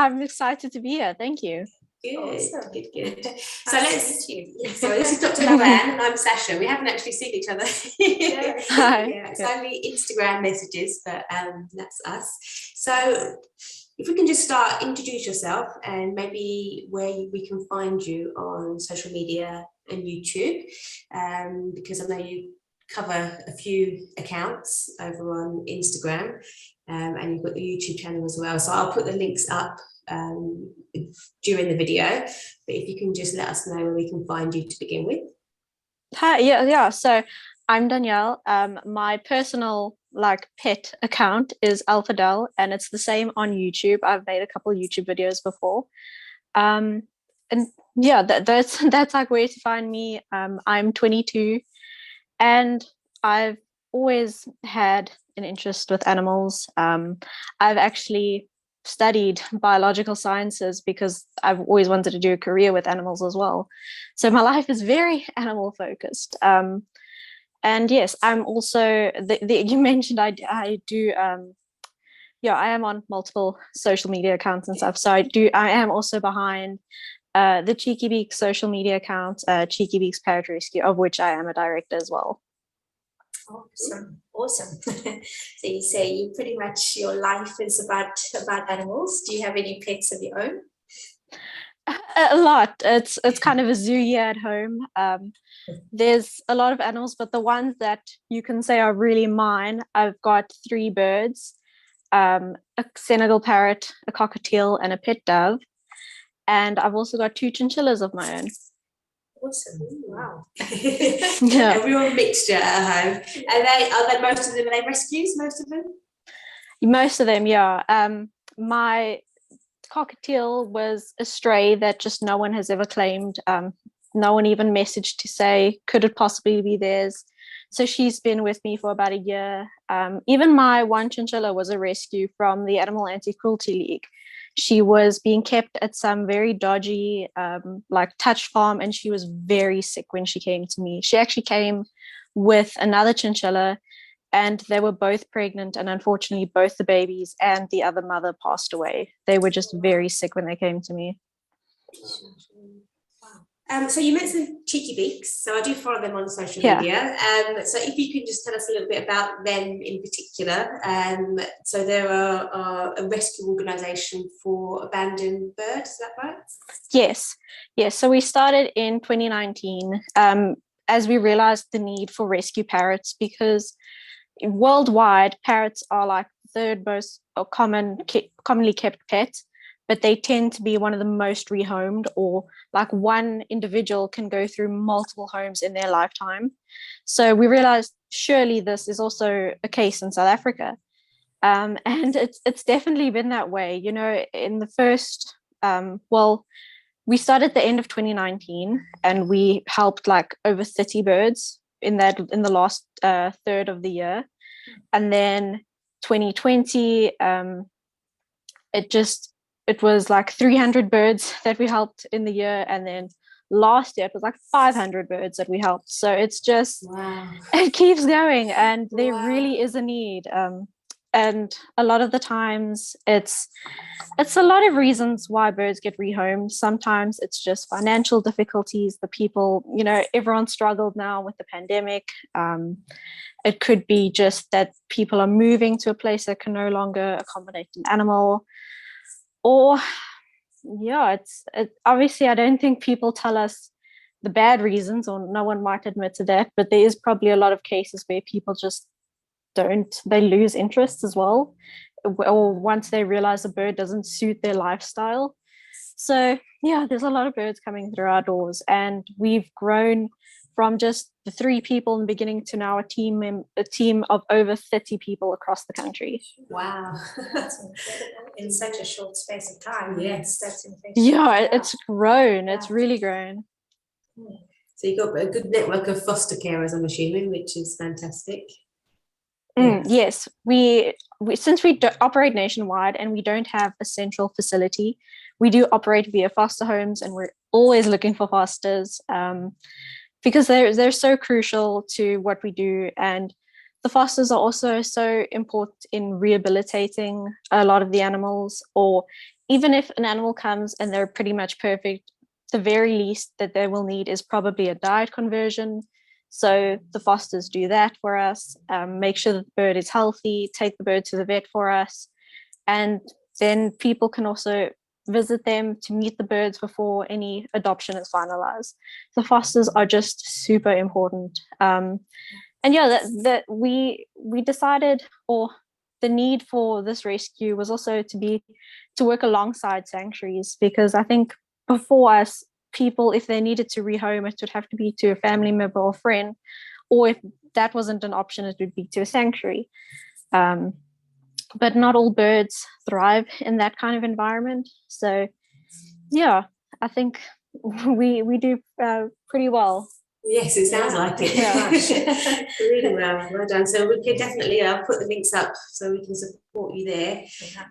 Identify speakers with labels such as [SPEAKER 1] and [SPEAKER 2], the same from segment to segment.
[SPEAKER 1] I'm excited to be here. Thank you.
[SPEAKER 2] Good,
[SPEAKER 3] Awesome.
[SPEAKER 2] good. So
[SPEAKER 3] Nice
[SPEAKER 2] let's.
[SPEAKER 3] to meet you.
[SPEAKER 2] So this is Dr. Loanne, and I'm Sasha. We haven't actually seen each other.
[SPEAKER 1] Hi.
[SPEAKER 2] Yeah, it's only Instagram messages, but that's us. So if we can just start, introduce yourself and maybe where we can find you on social media and YouTube, because I know you cover a few accounts over on Instagram, and you've got the YouTube channel as well. So I'll put the links up during the video, but if you can just let us know where we can find you to begin with.
[SPEAKER 1] Hi, yeah. So I'm Danielle. My personal pet account is Alphadel, and it's the same on YouTube. I've made a couple of YouTube videos before. And yeah, that's like where to find me. I'm 22, and I've always had an interest with animals. I've actually studied biological sciences because I've always wanted to do a career with animals as well. So my life is very animal focused. And yes, I'm also you mentioned I do yeah, I am on multiple social media accounts and stuff. So I am also behind the Cheeky Beaks social media account, Cheeky Beaks Parrot Rescue, of which I am a director as well.
[SPEAKER 3] Awesome. So you say you pretty much your life is about animals. Do you have any pets of your own?
[SPEAKER 1] A lot. It's kind of a zoo here at home. There's a lot of animals, but the ones that you can say are really mine, I've got 3 birds, a Senegal parrot, a cockatiel, and a pet dove. And I've also got 2 chinchillas of my own.
[SPEAKER 3] Awesome. Wow.
[SPEAKER 1] Yeah.
[SPEAKER 2] A real mixture at home. Are they most of them, are they rescues, most of them?
[SPEAKER 1] Most of them, yeah. My cockatiel was a stray that just no one has ever claimed. No one even messaged to say, could it possibly be theirs? So she's been with me for about a year. Even my one chinchilla was a rescue from the Animal Anti-Cruelty League. She was being kept at some very dodgy touch farm, and she was very sick when she came to me. She actually came with another chinchilla, and they were both pregnant, and unfortunately both the babies and the other mother passed away. They were just very sick when they came to me.
[SPEAKER 2] So you mentioned Cheeky Beaks, so I do follow them on social media. So if you could just tell us a little bit about them in particular. So they're a rescue organisation for abandoned birds, is that right?
[SPEAKER 1] Yes. So we started in 2019 as we realised the need for rescue parrots, because worldwide parrots are like the third most commonly kept pet, but they tend to be one of the most rehomed, or like one individual can go through multiple homes in their lifetime. So we realized surely this is also a case in South Africa. And it's definitely been that way. You know, in the first, we started at the end of 2019, and we helped like over 30 birds in the last third of the year. And then 2020, it was like 300 birds that we helped in the year, and then last year it was like 500 birds that we helped. So it's just,
[SPEAKER 2] wow.
[SPEAKER 1] It keeps going, and there really is a need. And a lot of the times it's a lot of reasons why birds get rehomed. Sometimes it's just financial difficulties. The people, you know, everyone struggled now with the pandemic. It could be just that people are moving to a place that can no longer accommodate an animal. Or yeah, obviously I don't think people tell us the bad reasons, or no one might admit to that, but there is probably a lot of cases where people just they lose interest as well, or once they realize a bird doesn't suit their lifestyle. So yeah, there's a lot of birds coming through our doors, and we've grown from just the 3 people in the beginning to now a team of over 30 people across the country.
[SPEAKER 2] Wow.
[SPEAKER 3] That's incredible. In such a short space of time.
[SPEAKER 2] Yes.
[SPEAKER 3] That's incredible.
[SPEAKER 1] Yeah, it's grown. Yeah. It's really grown.
[SPEAKER 2] So you've got a good network of foster carers, I'm assuming, which is fantastic.
[SPEAKER 1] Yes, we since we operate nationwide and we don't have a central facility, we do operate via foster homes, and we're always looking for fosters because they're so crucial to what we do. And the fosters are also so important in rehabilitating a lot of the animals, or even if an animal comes and they're pretty much perfect, the very least that they will need is probably a diet conversion. So the fosters do that for us, make sure that the bird is healthy, take the bird to the vet for us, and then people can also visit them to meet the birds before any adoption is finalized. The fosters are just super important. And yeah, that we decided, or the need for this rescue was also to work alongside sanctuaries, because I think before us, people, if they needed to rehome, it would have to be to a family member or friend, or if that wasn't an option, it would be to a sanctuary. But not all birds thrive in that kind of environment. So yeah, I think we do pretty well.
[SPEAKER 2] Yes, it sounds like it.
[SPEAKER 1] Yeah.
[SPEAKER 2] Gosh, really well done. So we can definitely, I'll put the links up so we can support you there,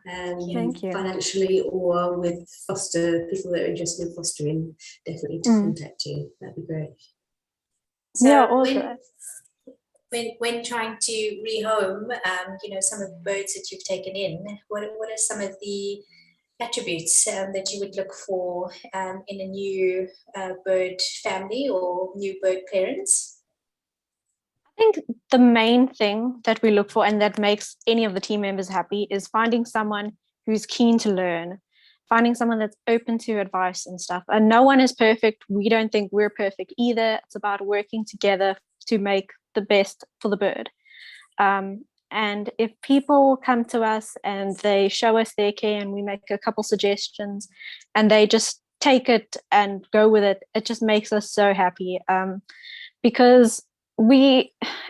[SPEAKER 1] Thank you.
[SPEAKER 2] financially, or with foster people that are interested in fostering. Definitely to contact you. That'd be great.
[SPEAKER 3] So
[SPEAKER 1] Yeah, also.
[SPEAKER 3] when trying to rehome, some of the birds that you've taken in, what are some of the attributes that you would look for in a new bird family or new bird parents?
[SPEAKER 1] I think the main thing that we look for and that makes any of the team members happy is finding someone who's keen to learn, finding someone that's open to advice and stuff. And no one is perfect. We don't think we're perfect either. It's about working together to make the best for the bird. And if people come to us and they show us their care and we make a couple suggestions and they just take it and go with it, it just makes us so happy. Because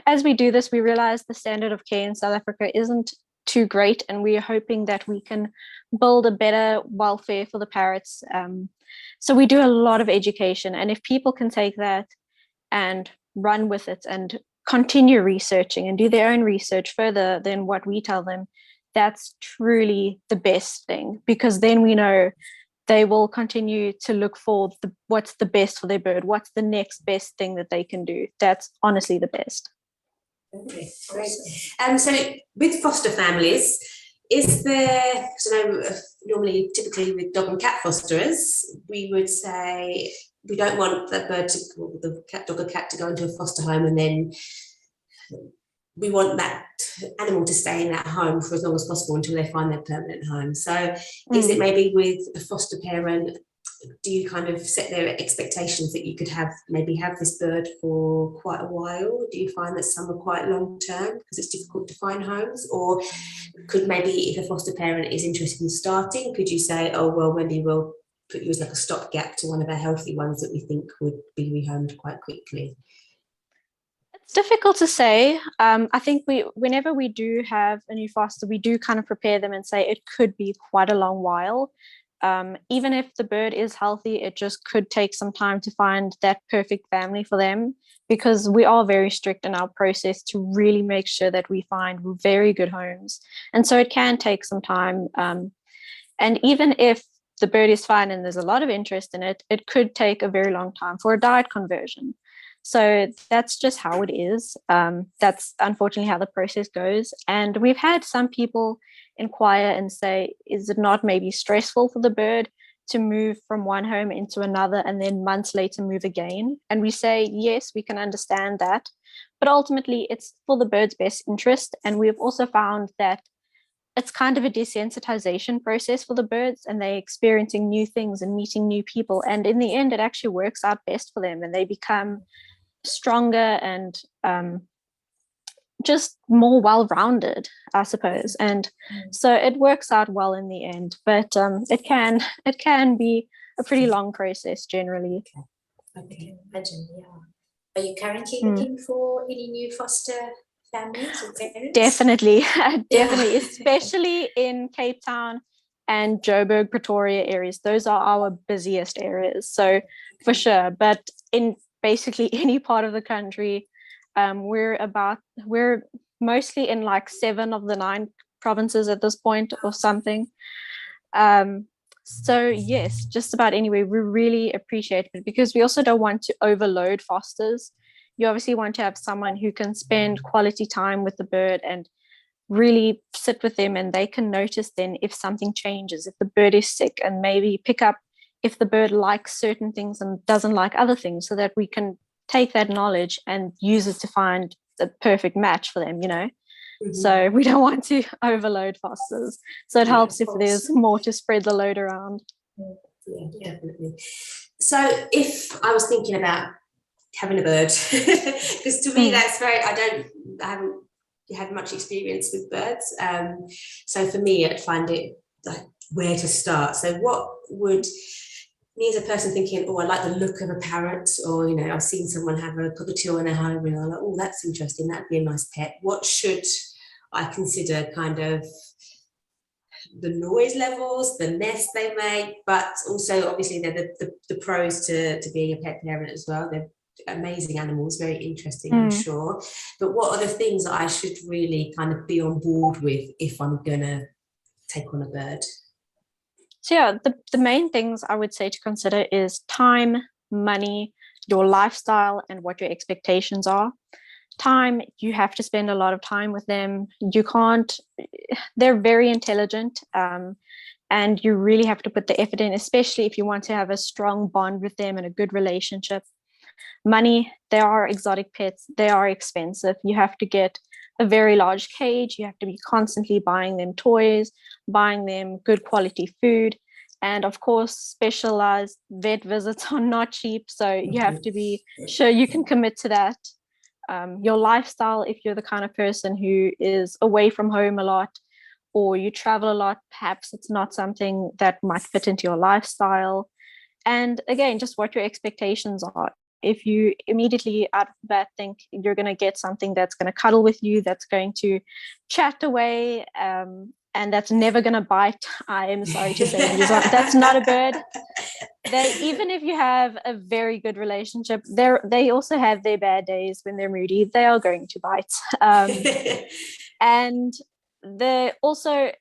[SPEAKER 1] as we do this, we realize the standard of care in South Africa isn't too great, and we are hoping that we can build a better welfare for the parrots. So we do a lot of education, and if people can take that and run with it and continue researching and do their own research further than what we tell them, that's truly the best thing, because then we know they will continue to look for what's the best for their bird, what's the next best thing that they can do. That's honestly the best.
[SPEAKER 2] Okay, great. So with foster families, is there, because I know normally, typically with dog and cat fosterers, we would say we don't want the bird to, the cat, dog or cat to go into a foster home, and then we want that animal to stay in that home for as long as possible until they find their permanent home. So is it maybe with a foster parent, do you kind of set their expectations that you could have this bird for quite a while? Do you find that some are quite long term because it's difficult to find homes? Or could maybe, if a foster parent is interested in starting, could you say, oh, well, Wendy, we'll put you as like a stopgap to one of our healthy ones that we think would be rehomed quite quickly?
[SPEAKER 1] It's difficult to say. I think whenever we do have a new foster, we do kind of prepare them and say it could be quite a long while. Even if the bird is healthy, it just could take some time to find that perfect family for them, because we are very strict in our process to really make sure that we find very good homes. And so it can take some time. And even if the bird is fine and there's a lot of interest in it, it could take a very long time for a diet conversion. So that's just how it is. That's unfortunately how the process goes. And we've had some people inquire and say, is it not maybe stressful for the bird to move from one home into another and then months later move again? And we say, yes, we can understand that. But ultimately, it's for the bird's best interest. And we've also found that it's kind of a desensitization process for the birds, and they're experiencing new things and meeting new people. And in the end, it actually works out best for them, and they become stronger and just more well-rounded, I suppose. And so it works out well in the end, but it can be a pretty long process generally.
[SPEAKER 3] Okay, imagine, yeah. Are you currently looking for any new foster families or parents?
[SPEAKER 1] Definitely, especially in Cape Town and Joburg, Pretoria areas. Those are our busiest areas, so for sure. But in basically any part of the country, we're mostly in like 7 of the 9 provinces at this point or something. So yes, just about anyway, we really appreciate it, because we also don't want to overload fosters. You obviously want to have someone who can spend quality time with the bird and really sit with them, and they can notice then if something changes, if the bird is sick, and maybe pick up if the bird likes certain things and doesn't like other things, so that we can take that knowledge and use it to find the perfect match for them, So we don't want to overload fosters. So it helps if there's more to spread the load around.
[SPEAKER 2] Yeah, definitely. So if I was thinking about having a bird, because to me that's I haven't had much experience with birds. So for me, I'd find it like where to start. So what would me as a person thinking, oh, I like the look of a parrot, or I've seen someone have a cockatiel in their home, and I'm like, oh, that's interesting. That'd be a nice pet. What should I consider kind of the noise levels, the nest they make, but also obviously they're the pros to being a pet parent as well. They're amazing animals, very interesting, I'm sure. But what are the things that I should really kind of be on board with if I'm gonna take on a bird?
[SPEAKER 1] So yeah, the main things I would say to consider is time, money, your lifestyle, and what your expectations are. Time, you have to spend a lot of time with them. They're very intelligent, and you really have to put the effort in, especially if you want to have a strong bond with them and a good relationship. Money, they are exotic pets, they are expensive. You have to get a very large cage, you have to be constantly buying them toys, buying them good quality food, and of course specialized vet visits are not cheap, so you have to be sure you can commit to that. Your lifestyle, if you're the kind of person who is away from home a lot or you travel a lot, perhaps it's not something that might fit into your lifestyle. And again, just what your expectations are. If you immediately out of the bat think you're going to get something that's going to cuddle with you, that's going to chat away, and that's never going to bite, I am sorry to say, that's not a bird. Even if you have a very good relationship, they also have their bad days when they're moody. They are going to bite. And they also,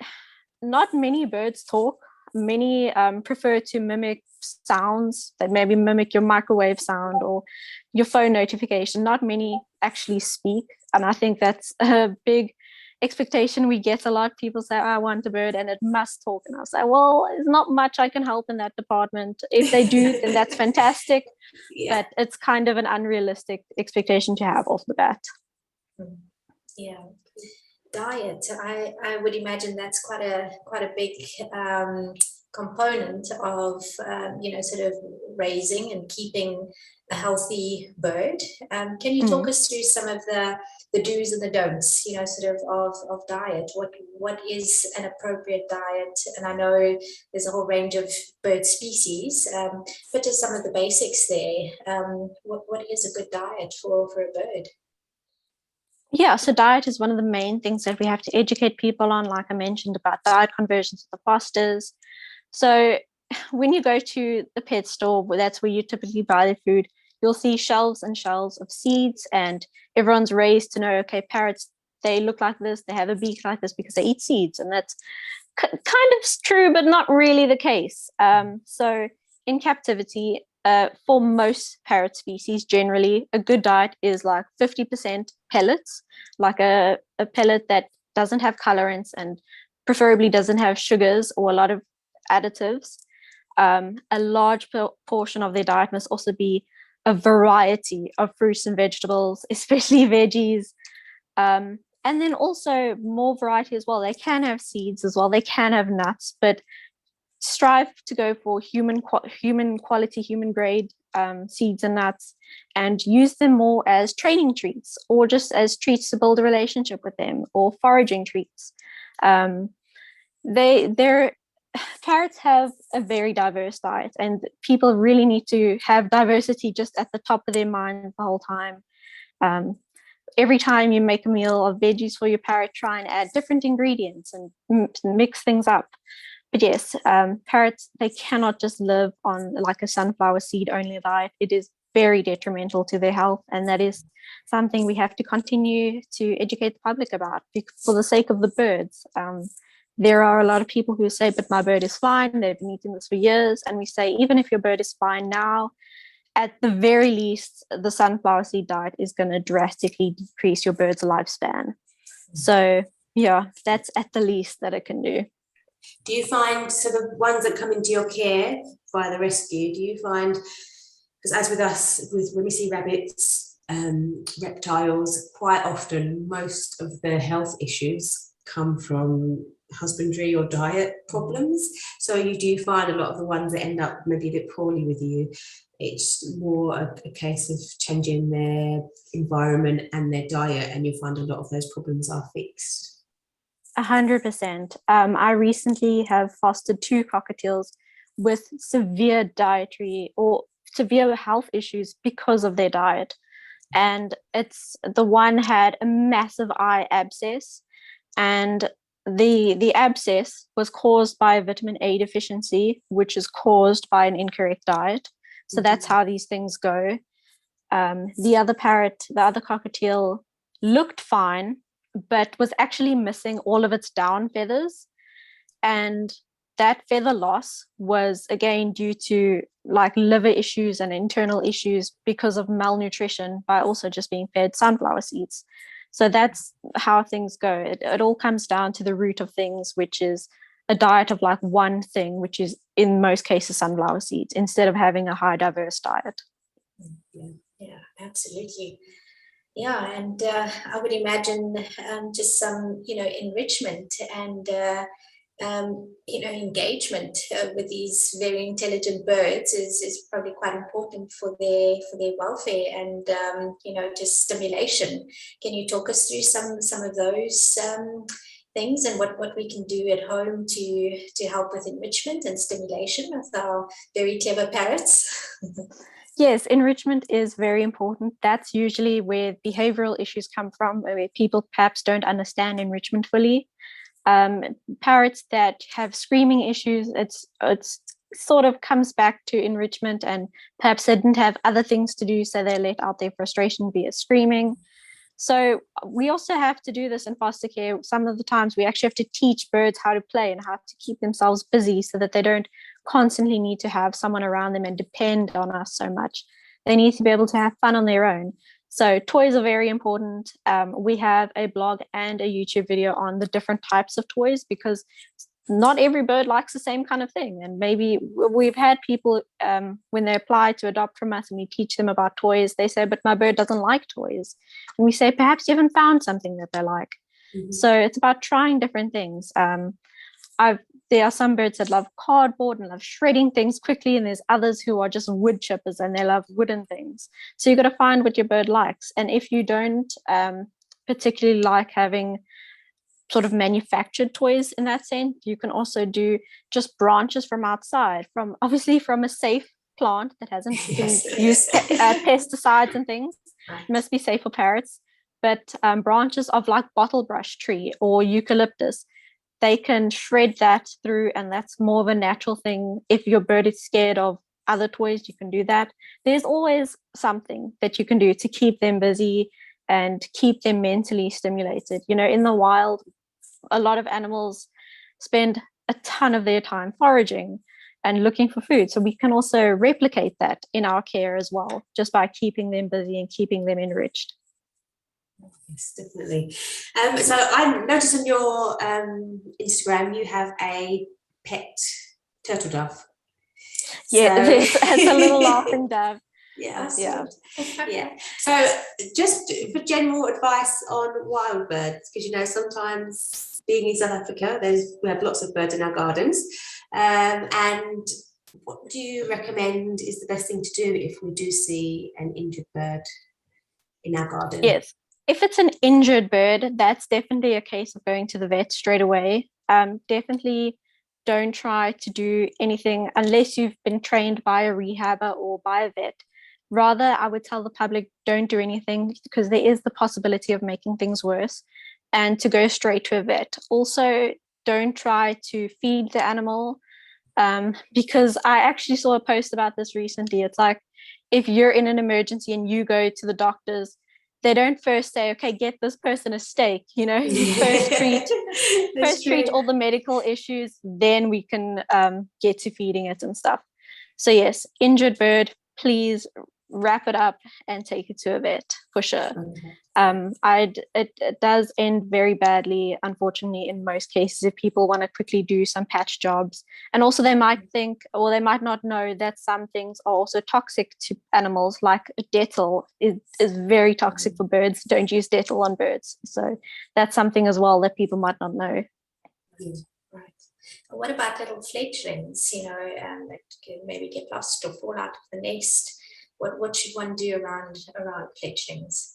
[SPEAKER 1] not many birds talk. Many prefer to mimic sounds, that maybe mimic your microwave sound or your phone notification. Not many actually speak, and I think that's a big expectation we get a lot. People say, I want a bird and it must talk, and I'll say, well, there's not much I can help in that department. If they do, then that's fantastic. But it's kind of an unrealistic expectation to have off the bat.
[SPEAKER 3] Yeah. Diet, I would imagine that's quite a big component of sort of raising and keeping a healthy bird. Can you talk us through some of the do's and the don'ts, sort of diet? What is an appropriate diet? And I know there's a whole range of bird species, but just some of the basics there. What is a good diet for a bird?
[SPEAKER 1] Yeah, so diet is one of the main things that we have to educate people on, like I mentioned about diet conversions of the fosters. So when you go to the pet store, that's where you typically buy the food, you'll see shelves and shelves of seeds, and everyone's raised to know, okay, parrots, they look like this, they have a beak like this because they eat seeds. And that's kind of true, but not really the case. So in captivity, for most parrot species, generally, a good diet is like 50% pellets, like a pellet that doesn't have colorants and preferably doesn't have sugars or a lot of additives. A large portion of their diet must also be a variety of fruits and vegetables, especially veggies. And then also more variety as well. They can have seeds as well. They can have nuts, but strive to go for human quality, human grade seeds and nuts, and use them more as training treats or just as treats to build a relationship with them, or foraging treats. Their parrots have a very diverse diet, and people really need to have diversity just at the top of their mind the whole time. Every time you make a meal of veggies for your parrot, try and add different ingredients and mix things up. But yes, parrots, they cannot just live on like a sunflower seed only diet. It is very detrimental to their health, and that is something we have to continue to educate the public about for the sake of the birds. There are a lot of people who say, but my bird is fine, they've been eating this for years. And we say, even if your bird is fine now, at the very least, the sunflower seed diet is going to drastically decrease your bird's lifespan. So Yeah, that's at the least that it can do.
[SPEAKER 2] Do you find, so the ones that come into your care via the rescue, do you find, because as with us, when we see rabbits, reptiles, quite often most of the health issues come from husbandry or diet problems. So you do find a lot of the ones that end up maybe a bit poorly with you, it's more a case of changing their environment and their diet, and you find a lot of those problems are fixed.
[SPEAKER 1] 100%. I recently have fostered 2 cockatiels with severe dietary or severe health issues because of their diet. And it's the one had a massive eye abscess, and the abscess was caused by a vitamin A deficiency, which is caused by an incorrect diet. So that's how these things go. The other parrot, the other cockatiel, looked fine, but was actually missing all of its down feathers. And that feather loss was again due to like liver issues and internal issues because of malnutrition by also just being fed sunflower seeds. So that's how things go. It all comes down to the root of things, which is a diet of like one thing, which is in most cases sunflower seeds, instead of having a high diverse diet.
[SPEAKER 3] Yeah, absolutely. Yeah, and I would imagine just some, enrichment and engagement with these very intelligent birds is probably quite important for their welfare and just stimulation. Can you talk us through some of those things and what we can do at home to help with enrichment and stimulation of our very clever parrots?
[SPEAKER 1] Yes, enrichment is very important. That's usually where behavioral issues come from, where people perhaps don't understand enrichment fully. Parrots that have screaming issues, it's sort of comes back to enrichment, and perhaps they didn't have other things to do, so they let out their frustration via screaming. So we also have to do this in foster care. Some of the times we actually have to teach birds how to play and how to keep themselves busy so that they don't constantly need to have someone around them and depend on us so much. They need to be able to have fun on their own. So toys are very important. We have a blog and a YouTube video on the different types of toys, because not every bird likes the same kind of thing. And maybe we've had people, when they apply to adopt from us and we teach them about toys, they say, but my bird doesn't like toys. And we say, perhaps you haven't found something that they like. Mm-hmm. So it's about trying different things. There are some birds that love cardboard and love shredding things quickly, and there's others who are just wood chippers and they love wooden things. So you've got to find what your bird likes. And if you don't particularly like having sort of manufactured toys in that sense, you can also do just branches from outside, from a safe plant that hasn't been used pesticides and things. Right. It must be safe for parrots. But branches of like bottle brush tree or eucalyptus, they can shred that through, and that's more of a natural thing. If your bird is scared of other toys, you can do that. There's always something that you can do to keep them busy and keep them mentally stimulated. In the wild, a lot of animals spend a ton of their time foraging and looking for food. So we can also replicate that in our care as well, just by keeping them busy and keeping them enriched.
[SPEAKER 2] Yes, definitely. So I noticed on your Instagram you have a pet turtle dove.
[SPEAKER 1] Yeah, so it's a little laughing dove.
[SPEAKER 2] Yeah. So just for general advice on wild birds, because sometimes being in South Africa, we have lots of birds in our gardens. And what do you recommend is the best thing to do if we do see an injured bird in our garden?
[SPEAKER 1] Yes. If it's an injured bird, that's definitely a case of going to the vet straight away. Definitely don't try to do anything unless you've been trained by a rehabber or by a vet. Rather, I would tell the public, don't do anything, because there is the possibility of making things worse, and to go straight to a vet. Also, don't try to feed the animal, because I actually saw a post about this recently. It's like, if you're in an emergency and you go to the doctors, they don't first say, okay, get this person a steak, you first treat all the medical issues, then we can get to feeding it and stuff. So yes, injured bird, please wrap it up and take it to a vet for sure.
[SPEAKER 2] Okay.
[SPEAKER 1] It does end very badly, unfortunately, in most cases, if people want to quickly do some patch jobs. And also they might think, or they might not know, that some things are also toxic to animals, like Dettol is very toxic for birds. Don't use Dettol on birds. So that's something as well that people might not know.
[SPEAKER 3] Right. What about little fledglings, that can maybe get lost or fall out of the nest? What should one do around fledglings?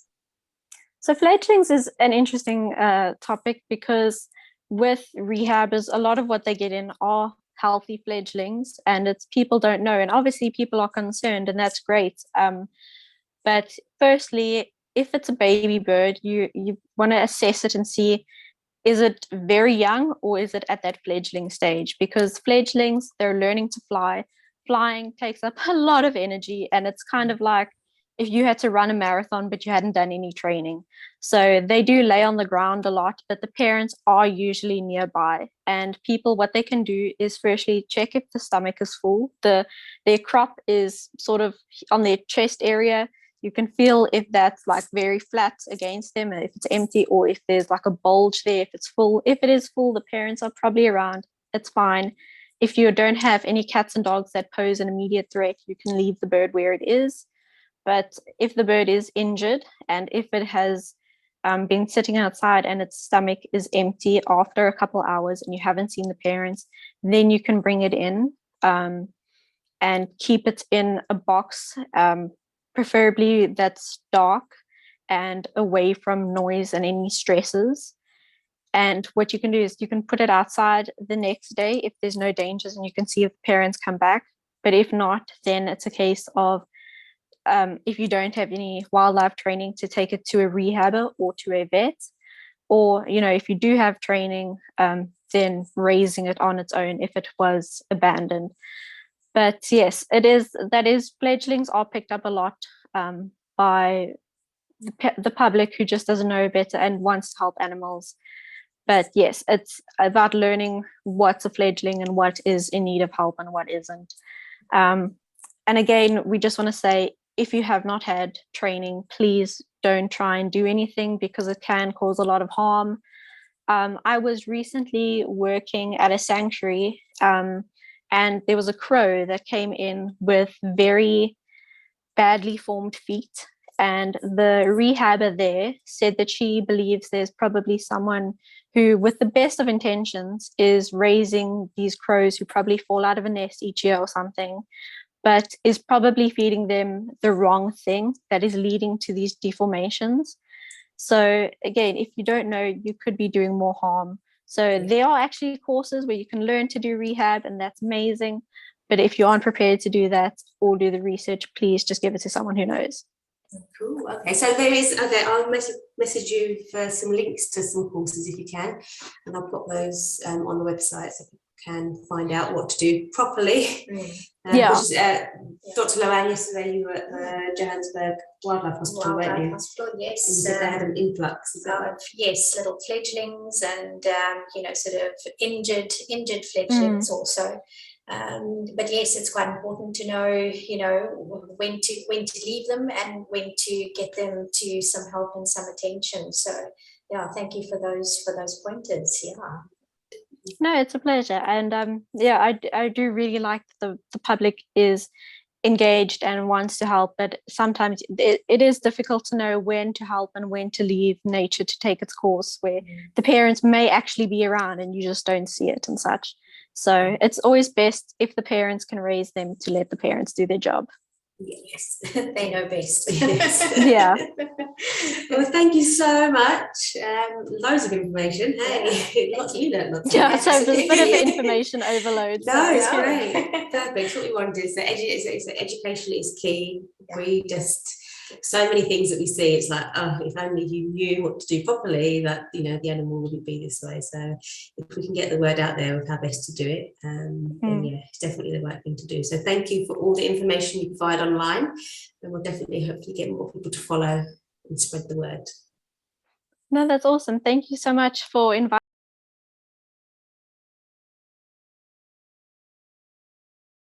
[SPEAKER 1] So fledglings is an interesting topic, because with rehabbers, a lot of what they get in are healthy fledglings, and it's people don't know, and obviously people are concerned, and that's great. But firstly, if it's a baby bird, you want to assess it and see, is it very young or is it at that fledgling stage? Because fledglings, they're learning to fly. Flying takes up a lot of energy, and it's kind of like if you had to run a marathon but you hadn't done any training. So they do lay on the ground a lot, but the parents are usually nearby. And people, what they can do is firstly check if the stomach is full. Their crop is sort of on their chest area. You can feel if that's like very flat against them, if it's empty, or if there's like a bulge there, if it's full. If it is full, the parents are probably around. It's fine. If you don't have any cats and dogs that pose an immediate threat, you can leave the bird where it is. But if the bird is injured, and if it has been sitting outside and its stomach is empty after a couple hours and you haven't seen the parents, then you can bring it in and keep it in a box, preferably that's dark and away from noise and any stresses. And what you can do is you can put it outside the next day if there's no dangers and you can see if parents come back. But if not, then it's a case of, if you don't have any wildlife training, to take it to a rehabber or to a vet. Or, if you do have training, then raising it on its own if it was abandoned. But yes, fledglings are picked up a lot by the public who just doesn't know better and wants to help animals. But yes, it's about learning what's a fledgling and what is in need of help and what isn't. And again, we just want to say, if you have not had training, please don't try and do anything, because it can cause a lot of harm. I was recently working at a sanctuary, and there was a crow that came in with very badly formed feet. And the rehabber there said that she believes there's probably someone who, with the best of intentions, is raising these crows who probably fall out of a nest each year or something, but is probably feeding them the wrong thing that is leading to these deformations. So again, if you don't know, you could be doing more harm. So there are actually courses where you can learn to do rehab, and that's amazing. But if you aren't prepared to do that or do the research, please just give it to someone who knows.
[SPEAKER 2] Cool. Okay, so I'll message you for some links to some courses if you can, and I'll put those on the website so people can find out what to do properly. Dr. Loanne, yesterday you were at the Johannesburg Wildlife Hospital, weren't you?
[SPEAKER 3] Hospital, yes.
[SPEAKER 2] And you said they had an influx.
[SPEAKER 3] Yes, little fledglings and sort of injured fledglings also. But yes, it's quite important to know, when to leave them and when to get them to some help and some attention. So yeah, thank you for those pointers. Yeah.
[SPEAKER 1] No, it's a pleasure. And I do really like the public is engaged and wants to help, but sometimes it is difficult to know when to help and when to leave nature to take its course, where the parents may actually be around and you just don't see it and such. So it's always best if the parents can raise them, to let the parents do their job.
[SPEAKER 2] Yes,
[SPEAKER 3] they know best.
[SPEAKER 2] Yes.
[SPEAKER 1] Yeah.
[SPEAKER 2] Well, thank you so much. Loads of information. Hey, lots you learned. Lots.
[SPEAKER 1] Yeah, so there's a bit of information overload.
[SPEAKER 2] No, it's great. Perfect. What we want to do. So education is key.
[SPEAKER 3] Yeah.
[SPEAKER 2] We just, so many things that we see, it's like, oh, if only you knew what to do properly, that the animal wouldn't be this way. So if we can get the word out there of how best to do it, then yeah, it's definitely the right thing to do. So thank you for all the information you provide online, and we'll definitely hopefully get more people to follow and spread the word.
[SPEAKER 1] No, that's awesome. Thank you so much for inviting